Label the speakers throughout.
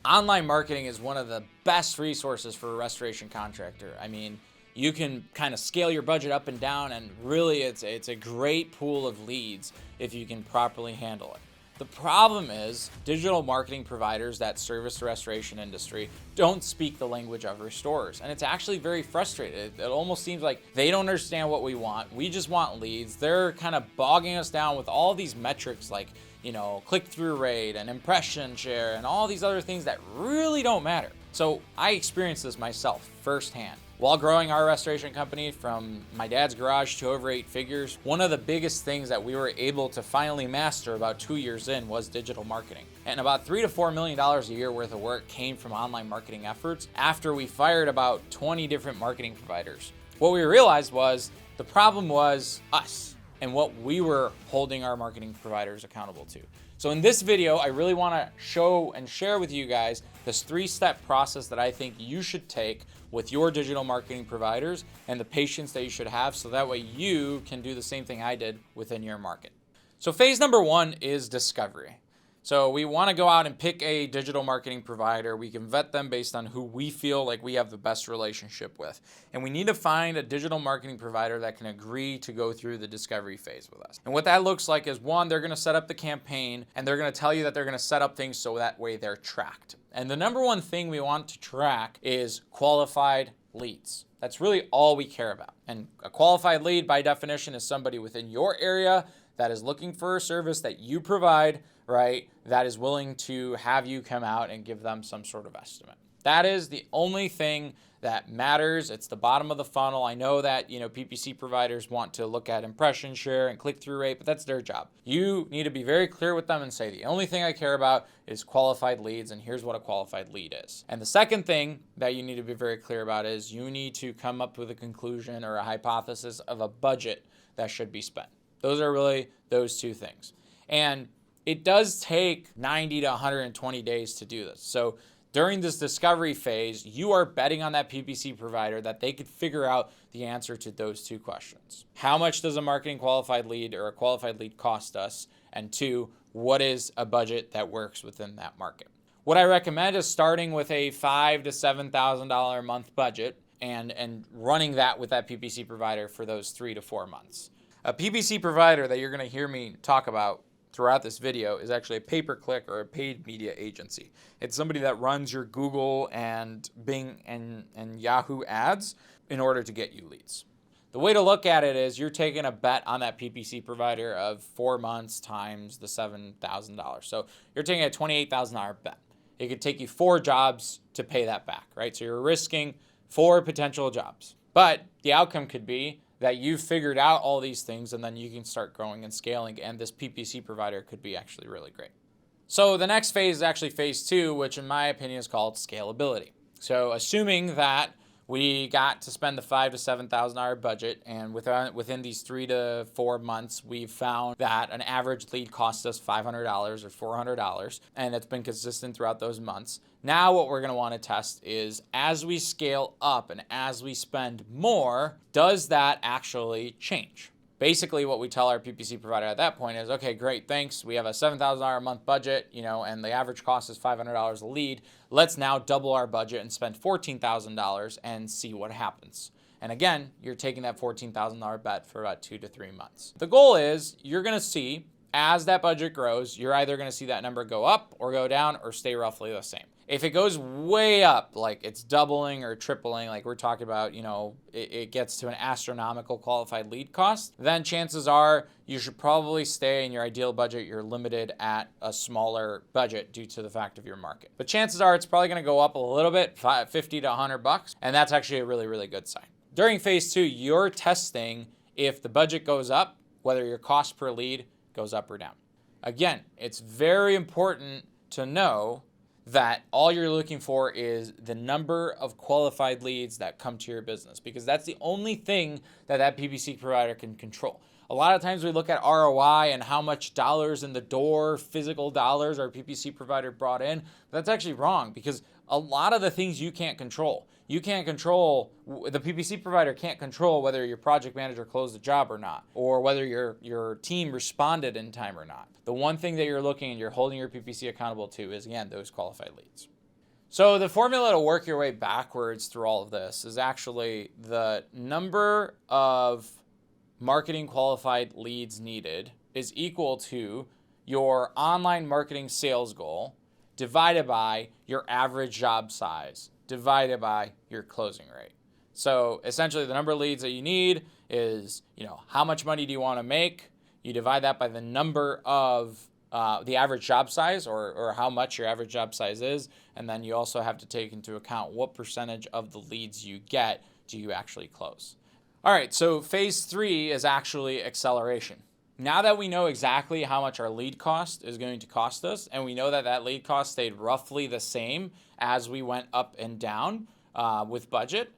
Speaker 1: Online marketing is one of the best resources for a restoration contractor. I mean, you can kind of scale your budget up and down, and really it's a great pool of leads if you can properly handle it. The problem is digital marketing providers that service the restoration industry don't speak the language of restorers, and it's actually very frustrating. It almost seems like they don't understand what we want. We just want leads. They're kind of bogging us down with all these metrics like, click-through rate and impression share and all these other things that really don't matter. So I experienced this myself firsthand. While growing our restoration company from my dad's garage to over 8 figures, one of the biggest things that we were able to finally master about 2 years in was digital marketing. And about $3 to $4 million a year worth of work came from online marketing efforts after we fired about 20 different marketing providers. What we realized was the problem was us and what we were holding our marketing providers accountable to. So in this video, I really want to show and share with you guys this 3-step process that I think you should take with your digital marketing providers and the patience that you should have, so that way you can do the same thing I did within your market. So phase number 1 is discovery. So we want to go out and pick a digital marketing provider. We can vet them based on who we feel like we have the best relationship with. And we need to find a digital marketing provider that can agree to go through the discovery phase with us. And what that looks like is, 1, they're going to set up the campaign, and they're going to tell you that they're going to set up things so that way they're tracked. And the number 1 thing we want to track is qualified leads. That's really all we care about. And a qualified lead, by definition, is somebody within your area that is looking for a service that you provide, right, that is willing to have you come out and give them some sort of estimate. That is the only thing that matters. It's the bottom of the funnel. I know that, PPC providers want to look at impression share and click-through rate, but that's their job. You need to be very clear with them and say, the only thing I care about is qualified leads, and here's what a qualified lead is. And the second thing that you need to be very clear about is you need to come up with a conclusion or a hypothesis of a budget that should be spent. Those are really those 2 things. And it does take 90 to 120 days to do this. So during this discovery phase, you are betting on that PPC provider that they could figure out the answer to those 2 questions. How much does a marketing qualified lead or a qualified lead cost us? And 2, what is a budget that works within that market? What I recommend is starting with a $5,000 to $7,000 a month budget and running that with that PPC provider for those 3 to 4 months. A PPC provider that you're going to hear me talk about throughout this video is actually a pay-per-click or a paid media agency. It's somebody that runs your Google and Bing and Yahoo ads in order to get you leads. The way to look at it is you're taking a bet on that PPC provider of 4 months times the $7,000. So you're taking a $28,000 bet. It could take you 4 jobs to pay that back, right? So you're risking 4 potential jobs. But the outcome could be that you've figured out all these things, and then you can start growing and scaling, and this PPC provider could be actually really great. So the next phase is actually phase 2, which in my opinion is called scalability. So assuming that we got to spend the $5,000 to $7,000 budget, and within these 3 to 4 months, we've found that an average lead costs us $500 or $400, and it's been consistent throughout those months. Now what we're going to want to test is, as we scale up and as we spend more, does that actually change? Basically, what we tell our PPC provider at that point is, okay, great, thanks. We have a $7,000 a month budget, and the average cost is $500 a lead. Let's now double our budget and spend $14,000 and see what happens. And again, you're taking that $14,000 bet for about 2 to 3 months. The goal is you're going to see, as that budget grows, you're either going to see that number go up or go down or stay roughly the same. If it goes way up, like it's doubling or tripling, like we're talking about, it gets to an astronomical qualified lead cost, then chances are you should probably stay in your ideal budget. You're limited at a smaller budget due to the fact of your market. But chances are it's probably going to go up a little bit, 50 to 100 bucks, and that's actually a really, really good sign. During phase 2, you're testing if the budget goes up, whether your cost per lead goes up or down. Again, it's very important to know that all you're looking for is the number of qualified leads that come to your business, because that's the only thing that PPC provider can control. A lot of times we look at ROI and how much dollars in the door, physical dollars, our PPC provider brought in. But that's actually wrong, because a lot of the things you can't control. You can't control, the PPC provider can't control whether your project manager closed the job or not, or whether your team responded in time or not. The one thing that you're looking and you're holding your PPC accountable to is, again, those qualified leads. So the formula to work your way backwards through all of this is actually the number of marketing qualified leads needed is equal to your online marketing sales goal divided by your average job size divided by your closing rate. So essentially the number of leads that you need is, how much money do you want to make? You divide that by the number of the average job size or how much your average job size is. And then you also have to take into account what percentage of the leads you get do you actually close. All right, so phase 3 is actually acceleration. Now that we know exactly how much our lead cost is going to cost us, and we know that that lead cost stayed roughly the same as we went up and down with budget,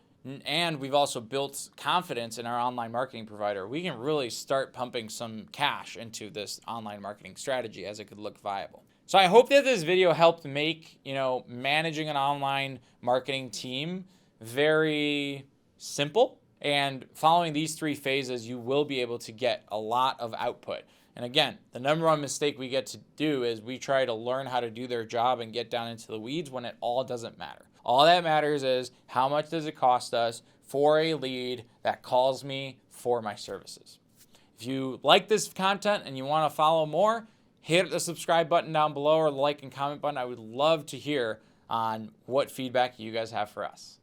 Speaker 1: and we've also built confidence in our online marketing provider, we can really start pumping some cash into this online marketing strategy as it could look viable. So I hope that this video helped make, managing an online marketing team very simple. And following these 3 phases, you will be able to get a lot of output. And again, the number one mistake we get to do is we try to learn how to do their job and get down into the weeds when it all doesn't matter. All that matters is how much does it cost us for a lead that calls me for my services. If you like this content and you want to follow more, hit the subscribe button down below or the like and comment button. I would love to hear on what feedback you guys have for us.